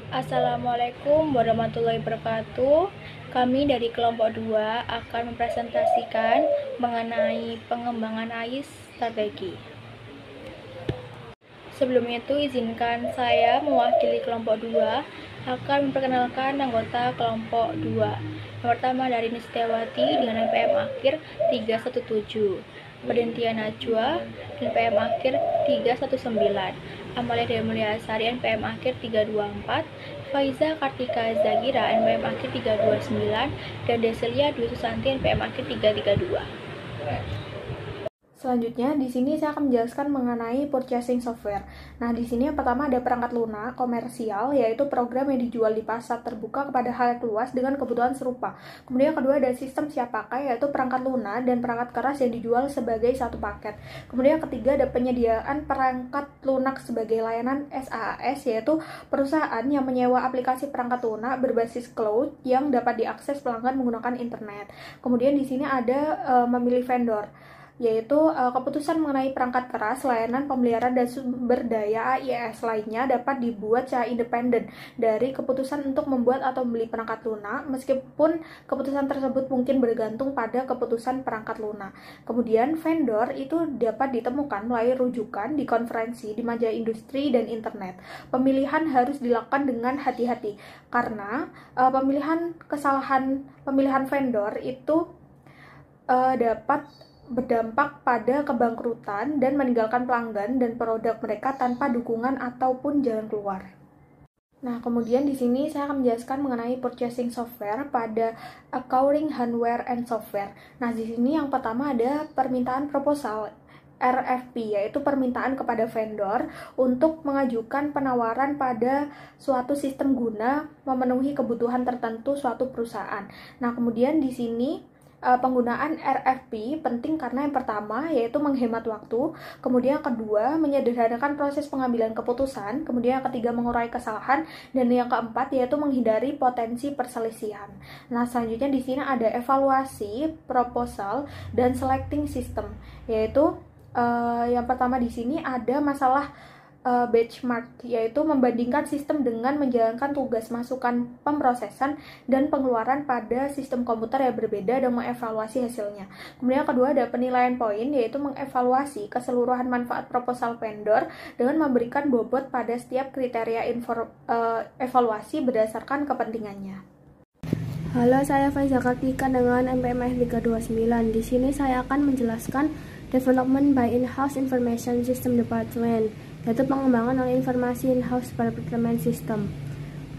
Assalamualaikum warahmatullahi wabarakatuh. Kami dari kelompok 2 akan mempresentasikan mengenai pengembangan AI strategi. Sebelum itu, izinkan saya mewakili kelompok 2 akan memperkenalkan anggota kelompok 2. Yang pertama dari Nistiawati dengan NPM akhir 317, Perdentia Najwa NPM akhir 319, Amalia Dewi Mulyasari NPM akhir 324, Faiza Kartika Zagira NPM akhir 329, dan Deselia Dwi Susanti NPM akhir 332. Selanjutnya, di sini saya akan menjelaskan mengenai purchasing software. Nah, di sini yang pertama ada perangkat lunak komersial, yaitu program yang dijual di pasar terbuka kepada halayak luas dengan kebutuhan serupa. Kemudian yang kedua ada sistem siap pakai, yaitu perangkat lunak dan perangkat keras yang dijual sebagai satu paket. Kemudian yang ketiga ada penyediaan perangkat lunak sebagai layanan SaaS, yaitu perusahaan yang menyewa aplikasi perangkat lunak berbasis cloud yang dapat diakses pelanggan menggunakan internet. Kemudian di sini ada memilih vendor, yaitu keputusan mengenai perangkat keras, layanan pemeliharaan dan sumber daya AIS lainnya dapat dibuat secara independen dari keputusan untuk membuat atau membeli perangkat lunak, meskipun keputusan tersebut mungkin bergantung pada keputusan perangkat lunak. Kemudian vendor itu dapat ditemukan melalui rujukan di konferensi, di majalah industri dan internet. Pemilihan harus dilakukan dengan hati-hati karena pemilihan vendor itu dapat berdampak pada kebangkrutan dan meninggalkan pelanggan dan produk mereka tanpa dukungan ataupun jalan keluar. Nah, kemudian di sini saya akan menjelaskan mengenai purchasing software pada acquiring hardware and software. Nah, di sini yang pertama ada permintaan proposal RFP, yaitu permintaan kepada vendor untuk mengajukan penawaran pada suatu sistem guna memenuhi kebutuhan tertentu suatu perusahaan. Nah, kemudian di sini penggunaan RFP penting karena yang pertama yaitu menghemat waktu, kemudian yang kedua menyederhanakan proses pengambilan keputusan, kemudian yang ketiga mengurai kesalahan, dan yang keempat yaitu menghindari potensi perselisihan. Nah, selanjutnya di sini ada evaluasi proposal dan selecting system, yaitu yang pertama di sini ada masalah benchmark, yaitu membandingkan sistem dengan menjalankan tugas masukan pemrosesan dan pengeluaran pada sistem komputer yang berbeda dan mengevaluasi hasilnya. Kemudian yang kedua ada penilaian poin, yaitu mengevaluasi keseluruhan manfaat proposal vendor dengan memberikan bobot pada setiap kriteria evaluasi berdasarkan kepentingannya. Halo, saya Faiza Kartika dengan NPM 329. Di sini saya akan menjelaskan Development by In-House Information System Department, yaitu pengembangan oleh informasi in-house development system.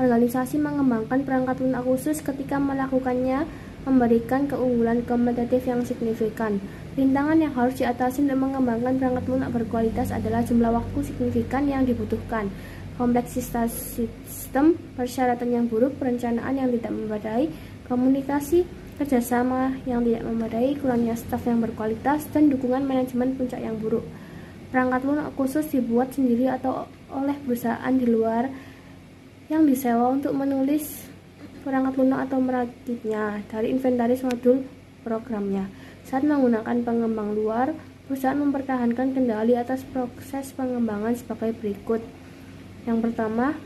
Organisasi mengembangkan perangkat lunak khusus ketika melakukannya memberikan keunggulan kompetitif yang signifikan. Rintangan yang harus diatasi untuk mengembangkan perangkat lunak berkualitas adalah jumlah waktu signifikan yang dibutuhkan, kompleksitas sistem, persyaratan yang buruk, perencanaan yang tidak memadai, komunikasi, kerjasama yang tidak memadai, kurangnya staf yang berkualitas, dan dukungan manajemen puncak yang buruk. Perangkat lunak khusus dibuat sendiri atau oleh perusahaan di luar yang disewa untuk menulis perangkat lunak atau merakitnya dari inventaris modul programnya. Saat menggunakan pengembang luar, perusahaan mempertahankan kendali atas proses pengembangan sebagai berikut. Yang pertama,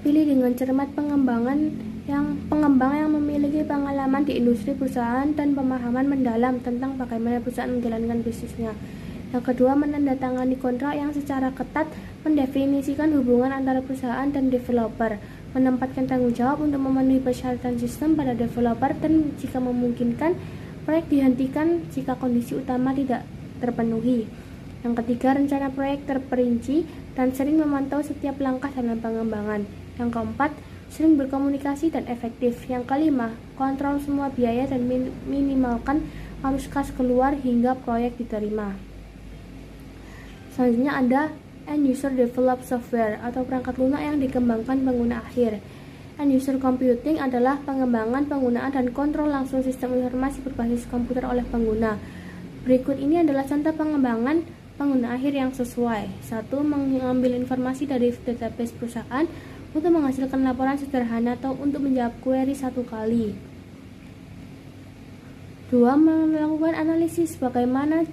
pilih dengan cermat pengembang yang memiliki pengalaman di industri perusahaan dan pemahaman mendalam tentang bagaimana perusahaan menjalankan bisnisnya. Yang kedua, menandatangani kontrak yang secara ketat mendefinisikan hubungan antara perusahaan dan developer, menempatkan tanggung jawab untuk memenuhi persyaratan sistem pada developer, dan jika memungkinkan, proyek dihentikan jika kondisi utama tidak terpenuhi. Yang ketiga, rencana proyek terperinci dan sering memantau setiap langkah dalam pengembangan. Yang keempat, sering berkomunikasi dan efektif. Yang kelima, kontrol semua biaya dan minimalkan arus kas keluar hingga proyek diterima. Selanjutnya ada End User Developed Software atau perangkat lunak yang dikembangkan pengguna akhir. End User Computing adalah pengembangan, penggunaan, dan kontrol langsung sistem informasi berbasis komputer oleh pengguna. Berikut ini adalah contoh pengembangan pengguna akhir yang sesuai. 1. Mengambil informasi dari database perusahaan untuk menghasilkan laporan sederhana atau untuk menjawab query satu kali. 2. Melakukan analisis bagaimana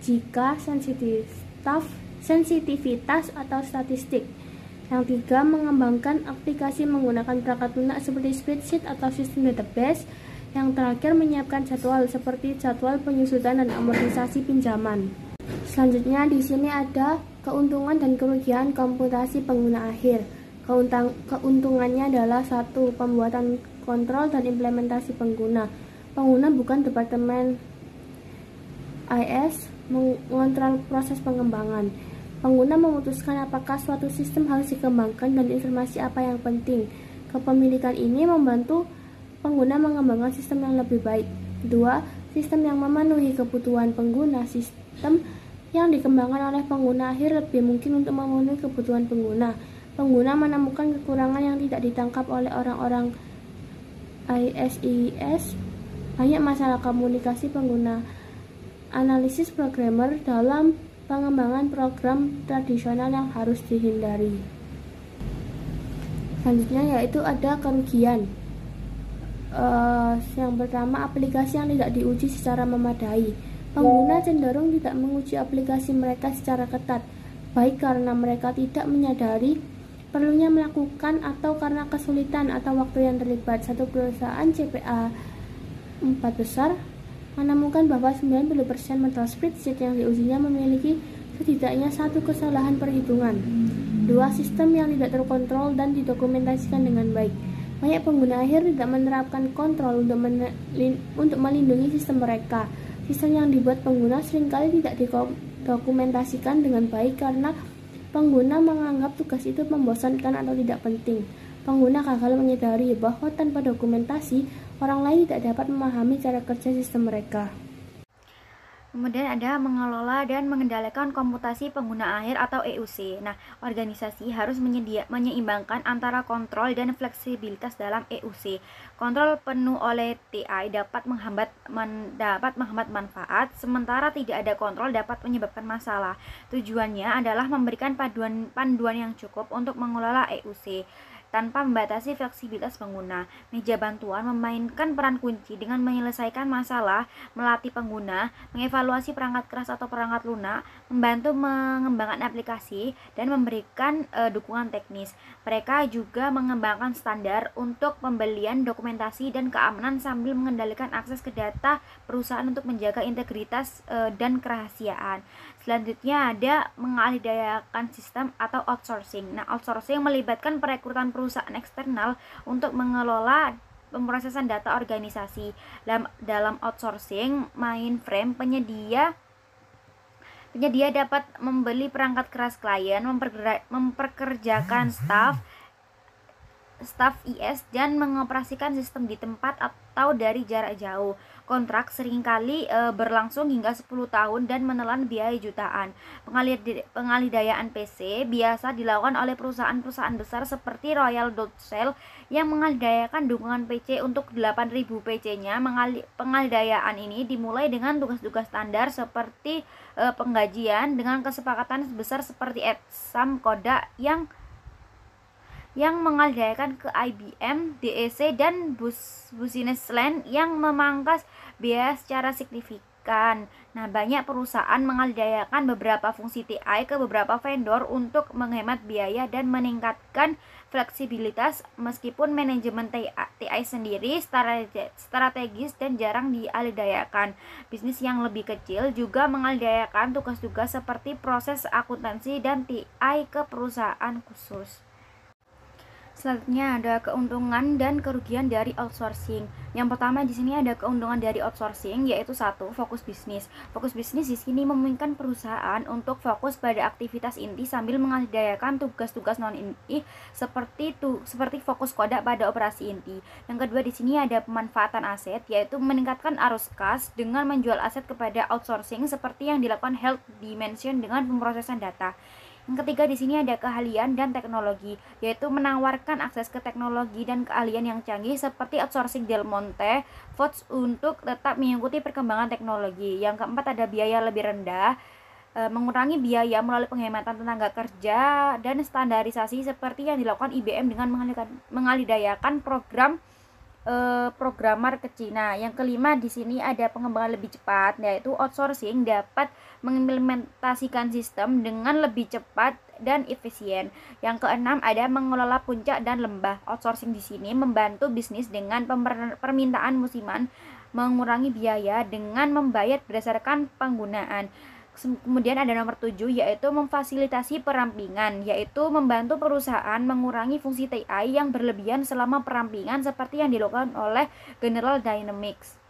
jika sensitivitas atau statistik Yang tiga, mengembangkan aplikasi menggunakan perangkat lunak seperti spreadsheet atau sistem database. Yang terakhir, menyiapkan jadwal seperti jadwal penyusutan dan amortisasi pinjaman. Selanjutnya di sini ada keuntungan dan kerugian komputasi pengguna akhir. Keuntungannya adalah satu, pembuatan kontrol dan implementasi pengguna. Pengguna bukan departemen IS mengontrol proses pengembangan. Pengguna memutuskan apakah suatu sistem harus dikembangkan dan informasi apa yang penting. Kepemilikan ini membantu pengguna mengembangkan sistem yang lebih baik. Dua, sistem yang memenuhi kebutuhan pengguna. Sistem yang dikembangkan oleh pengguna akhir lebih mungkin untuk memenuhi kebutuhan pengguna. Pengguna menemukan kekurangan yang tidak ditangkap oleh orang-orang ISIS. Banyak masalah komunikasi pengguna. Analisis programmer dalam pengembangan program tradisional yang harus dihindari. Selanjutnya yaitu ada kerugian. Yang pertama, aplikasi yang tidak diuji secara memadai. Pengguna cenderung tidak menguji aplikasi mereka secara ketat, baik karena mereka tidak menyadari perlunya melakukan atau karena kesulitan atau waktu yang terlibat. Satu perusahaan CPA 4 besar menemukan bahwa 90% model spreadsheet yang diujinya memiliki setidaknya satu kesalahan perhitungan. Dua, sistem yang tidak terkontrol dan didokumentasikan dengan baik. Banyak pengguna akhir tidak menerapkan kontrol untuk melindungi sistem mereka. Sistem yang dibuat pengguna seringkali tidak didokumentasikan dengan baik karena pengguna menganggap tugas itu membosankan atau tidak penting. Pengguna gagal menyadari bahwa tanpa dokumentasi, orang lain tidak dapat memahami cara kerja sistem mereka. Kemudian ada mengelola dan mengendalikan komputasi pengguna akhir atau EUC. Nah, organisasi harus menyeimbangkan antara kontrol dan fleksibilitas dalam EUC. Kontrol penuh oleh TI dapat menghambat manfaat, sementara tidak ada kontrol dapat menyebabkan masalah. Tujuannya adalah memberikan panduan yang cukup untuk mengelola EUC tanpa membatasi fleksibilitas pengguna. Meja bantuan memainkan peran kunci dengan menyelesaikan masalah, melatih pengguna, mengevaluasi perangkat keras atau perangkat lunak, membantu mengembangkan aplikasi, dan memberikan dukungan teknis. Mereka juga mengembangkan standar untuk pembelian, dokumentasi, dan keamanan sambil mengendalikan akses ke data perusahaan untuk menjaga integritas dan kerahasiaan. Selanjutnya ada mengalihdayakan sistem atau outsourcing. Nah, outsourcing melibatkan perekrutan perusahaan eksternal untuk mengelola pemrosesan data organisasi. Dalam outsourcing, mainframe penyedia dapat membeli perangkat keras klien, memperkerjakan staf IS dan mengoperasikan sistem di tempat atau dari jarak jauh. Kontrak seringkali berlangsung hingga 10 tahun dan menelan biaya jutaan. Pengalihdayan PC biasa dilakukan oleh perusahaan-perusahaan besar seperti Royal Dutch Shell yang mengalihdayakan dukungan PC untuk 8.000 PC-nya. Pengalihdayan ini dimulai dengan tugas-tugas standar seperti penggajian dengan kesepakatan besar seperti Epsom Kodak yang mengalihdayakan ke IBM, DEC, dan Business Land yang memangkas biaya secara signifikan. Nah, banyak perusahaan mengalihdayakan beberapa fungsi TI ke beberapa vendor untuk menghemat biaya dan meningkatkan fleksibilitas, meskipun manajemen TI sendiri strategis dan jarang dialihdayakan. Bisnis yang lebih kecil juga mengalihdayakan tugas-tugas seperti proses akuntansi dan TI ke perusahaan khusus. Selanjutnya ada keuntungan dan kerugian dari outsourcing. Yang pertama di sini ada keuntungan dari outsourcing, yaitu satu, fokus bisnis. Fokus bisnis di sini memungkinkan perusahaan untuk fokus pada aktivitas inti sambil mengalihdayakan tugas-tugas non inti seperti fokus kodak pada operasi inti. Yang kedua di sini ada pemanfaatan aset, yaitu meningkatkan arus kas dengan menjual aset kepada outsourcing seperti yang dilakukan Health Dimension dengan pemrosesan data. Yang ketiga di sini ada keahlian dan teknologi, yaitu menawarkan akses ke teknologi dan keahlian yang canggih seperti outsourcing Del Monte Foods untuk tetap mengikuti perkembangan teknologi. Yang keempat ada biaya lebih rendah, mengurangi biaya melalui penghematan tenaga kerja dan standarisasi seperti yang dilakukan IBM dengan mengalihdayakan programmer ke Cina. Yang kelima di sini ada pengembangan lebih cepat, yaitu outsourcing dapat mengimplementasikan sistem dengan lebih cepat dan efisien. Yang keenam ada mengelola puncak dan lembah. Outsourcing di sini membantu bisnis dengan permintaan musiman, mengurangi biaya dengan membayar berdasarkan penggunaan. Kemudian ada nomor 7 yaitu memfasilitasi perampingan, yaitu membantu perusahaan mengurangi fungsi TI yang berlebihan selama perampingan seperti yang dilakukan oleh General Dynamics.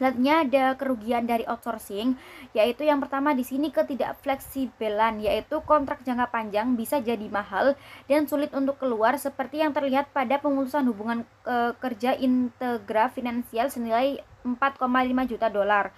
Selanjutnya ada kerugian dari outsourcing, yaitu yang pertama di sini ketidakfleksibelan, yaitu kontrak jangka panjang bisa jadi mahal dan sulit untuk keluar seperti yang terlihat pada pemutusan hubungan kerja Integra Finansial senilai 4,5 juta dolar.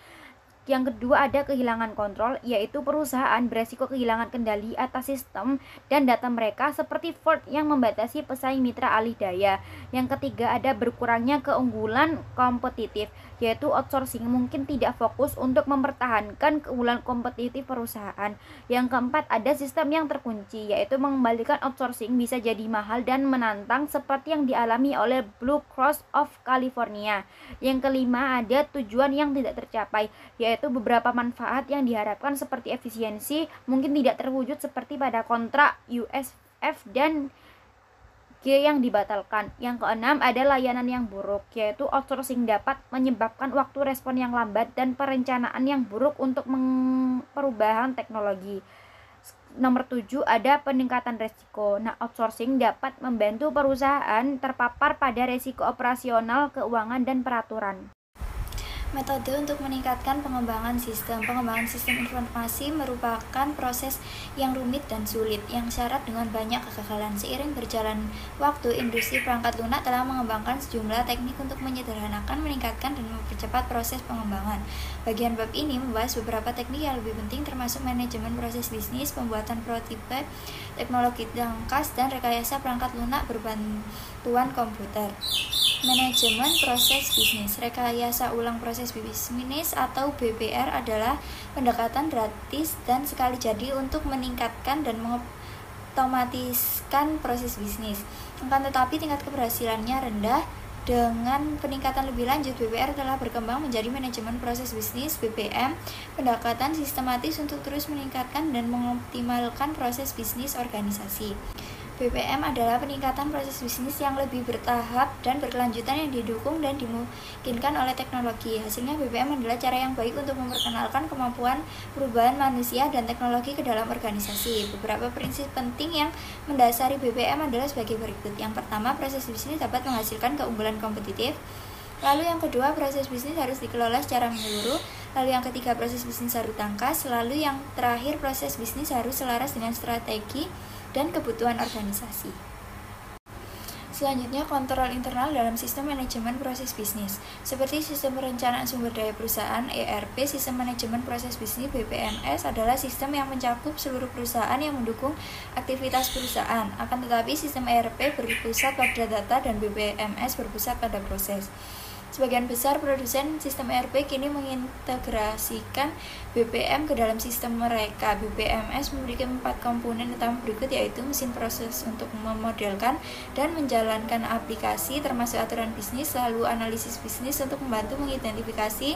Yang kedua ada kehilangan kontrol, yaitu perusahaan beresiko kehilangan kendali atas sistem dan data mereka seperti Ford yang membatasi pesaing mitra alih daya. Yang ketiga ada berkurangnya keunggulan kompetitif, yaitu outsourcing mungkin tidak fokus untuk mempertahankan keunggulan kompetitif perusahaan. Yang keempat ada sistem yang terkunci, yaitu mengembalikan outsourcing bisa jadi mahal dan menantang seperti yang dialami oleh Blue Cross of California. Yang kelima ada tujuan yang tidak tercapai, yaitu beberapa manfaat yang diharapkan seperti efisiensi mungkin tidak terwujud seperti pada kontrak USF dan G yang dibatalkan. Yang keenam ada layanan yang buruk, yaitu outsourcing dapat menyebabkan waktu respon yang lambat dan perencanaan yang buruk untuk perubahan teknologi. Nomor 7 ada peningkatan resiko. Nah, outsourcing dapat membantu perusahaan terpapar pada resiko operasional, keuangan, dan peraturan. Metode untuk meningkatkan pengembangan sistem. Pengembangan sistem informasi merupakan proses yang rumit dan sulit, yang syarat dengan banyak kegagalan. Seiring berjalan waktu, industri perangkat lunak telah mengembangkan sejumlah teknik untuk menyederhanakan, meningkatkan, dan mempercepat proses pengembangan. Bagian bab ini membahas beberapa teknik yang lebih penting, termasuk manajemen proses bisnis, pembuatan prototipe, teknologi tangkas, dan rekayasa perangkat lunak berbantuan komputer. Manajemen proses bisnis. Rekayasa ulang proses bisnis atau BPR adalah pendekatan gratis dan sekali jadi untuk meningkatkan dan mengotomatiskan proses bisnis. Akan tetapi tingkat keberhasilannya rendah. Dengan peningkatan lebih lanjut, BPR telah berkembang menjadi manajemen proses bisnis (BPM), pendekatan sistematis untuk terus meningkatkan dan mengoptimalkan proses bisnis organisasi. BPM adalah peningkatan proses bisnis yang lebih bertahap dan berkelanjutan yang didukung dan dimungkinkan oleh teknologi. Hasilnya, BPM adalah cara yang baik untuk memperkenalkan kemampuan perubahan manusia dan teknologi ke dalam organisasi. Beberapa prinsip penting yang mendasari BPM adalah sebagai berikut. Yang pertama, proses bisnis dapat menghasilkan keunggulan kompetitif. Lalu yang kedua, proses bisnis harus dikelola secara menyeluruh. Lalu yang ketiga, proses bisnis harus tangkas. Lalu yang terakhir, proses bisnis harus selaras dengan strategi dan kebutuhan organisasi. Selanjutnya, kontrol internal dalam sistem manajemen proses bisnis. Seperti sistem perencanaan sumber daya perusahaan (ERP), sistem manajemen proses bisnis (BPMS) adalah sistem yang mencakup seluruh perusahaan yang mendukung aktivitas perusahaan. Akan tetapi, sistem ERP berpusat pada data dan BPMS berpusat pada proses. Sebagian besar produsen sistem ERP kini mengintegrasikan BPM ke dalam sistem mereka. BPMS memiliki 4 komponen utama berikut, yaitu mesin proses untuk memodelkan dan menjalankan aplikasi termasuk aturan bisnis, lalu analisis bisnis untuk membantu mengidentifikasi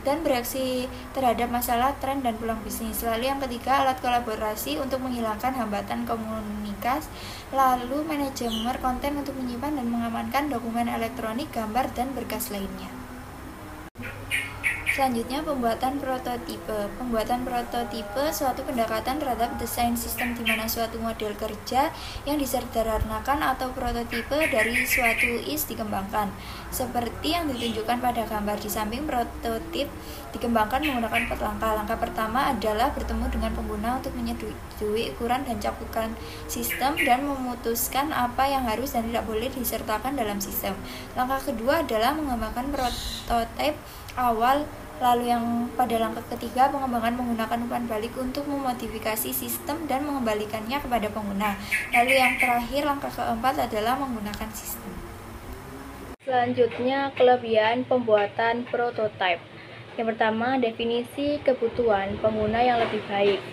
dan bereaksi terhadap masalah, tren, dan peluang bisnis. Lalu yang ketiga, alat kolaborasi untuk menghilangkan hambatan komunikasi. Lalu manajemen konten untuk menyimpan dan mengamankan dokumen elektronik, gambar, dan berkas lainnya. Selanjutnya, pembuatan prototipe. Pembuatan prototipe suatu pendekatan terhadap desain sistem di mana suatu model kerja yang disederhanakan atau prototipe dari suatu is dikembangkan. Seperti yang ditunjukkan pada gambar di samping, prototip dikembangkan menggunakan 4 langkah. Langkah pertama adalah bertemu dengan pengguna untuk menyetujui ukuran dan cakupan sistem dan memutuskan apa yang harus dan tidak boleh disertakan dalam sistem. Langkah kedua adalah mengembangkan prototipe awal. Lalu yang pada langkah ketiga, pengembangan menggunakan umpan balik untuk memodifikasi sistem dan mengembalikannya kepada pengguna. Lalu yang terakhir, langkah keempat adalah menggunakan sistem. Selanjutnya, kelebihan pembuatan prototipe. Yang pertama, definisi kebutuhan pengguna yang lebih baik.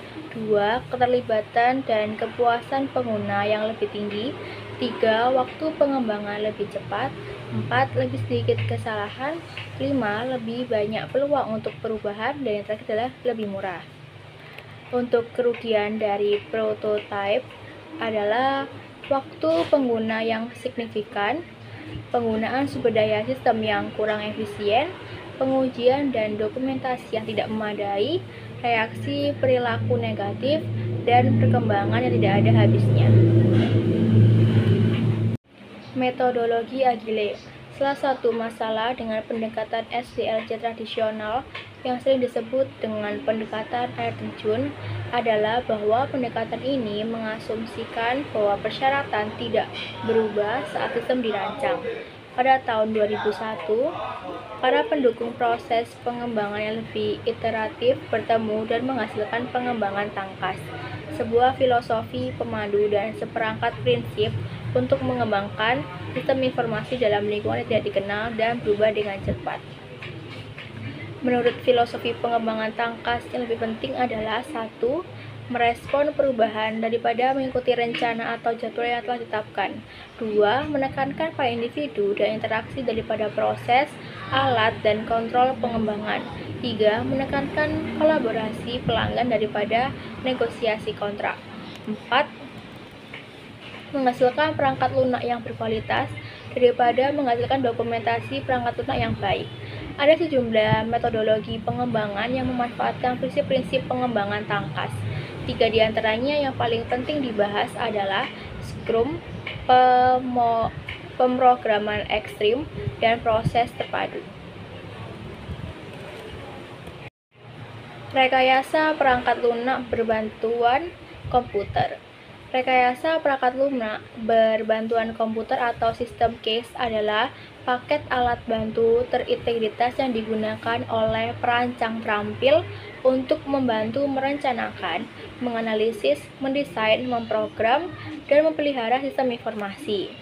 2. Keterlibatan dan kepuasan pengguna yang lebih tinggi. 3. Waktu pengembangan lebih cepat. 4. Lebih sedikit kesalahan. 5. Lebih banyak peluang untuk perubahan. Dan yang terakhir adalah lebih murah. Untuk kerugian dari prototype adalah waktu pengguna yang signifikan, penggunaan sumber daya sistem yang kurang efisien, pengujian dan dokumentasi yang tidak memadai, reaksi perilaku negatif, dan perkembangan yang tidak ada habisnya. Metodologi Agile. Salah satu masalah dengan pendekatan SDLC tradisional yang sering disebut dengan pendekatan air terjun adalah bahwa pendekatan ini mengasumsikan bahwa persyaratan tidak berubah saat sistem dirancang. Pada tahun 2001, para pendukung proses pengembangan yang lebih iteratif bertemu dan menghasilkan pengembangan tangkas, sebuah filosofi pemandu dan seperangkat prinsip untuk mengembangkan sistem informasi dalam lingkungan yang tidak dikenal dan berubah dengan cepat. Menurut filosofi pengembangan tangkas, yang lebih penting adalah 1. Merespon perubahan daripada mengikuti rencana atau jadwal yang telah ditetapkan. 2. Menekankan pada individu dan interaksi daripada proses, alat, dan kontrol pengembangan. 3. Menekankan kolaborasi pelanggan daripada negosiasi kontrak. 4. Menghasilkan perangkat lunak yang berkualitas daripada menghasilkan dokumentasi perangkat lunak yang baik. Ada sejumlah metodologi pengembangan yang memanfaatkan prinsip-prinsip pengembangan tangkas. 3 di antaranya yang paling penting dibahas adalah Scrum, pemrograman ekstrim, dan proses terpadu. Rekayasa perangkat lunak berbantuan komputer. Rekayasa perangkat lunak berbantuan komputer atau sistem case adalah paket alat bantu terintegritas yang digunakan oleh perancang terampil untuk membantu merencanakan, menganalisis, mendesain, memprogram, dan memelihara sistem informasi.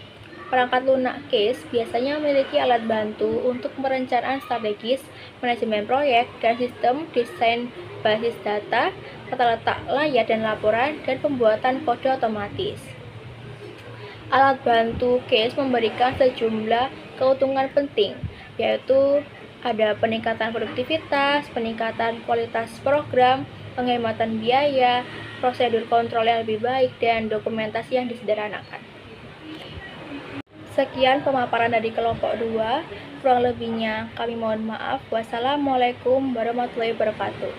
Perangkat lunak case biasanya memiliki alat bantu untuk perencanaan strategis, manajemen proyek, dan sistem desain basis data, tata letak layar dan laporan, dan pembuatan kode otomatis. Alat bantu case memberikan sejumlah keuntungan penting, yaitu ada peningkatan produktivitas, peningkatan kualitas program, penghematan biaya, prosedur kontrol yang lebih baik, dan dokumentasi yang disederhanakan. Sekian pemaparan dari kelompok 2, kurang lebihnya kami mohon maaf. Wassalamualaikum warahmatullahi wabarakatuh.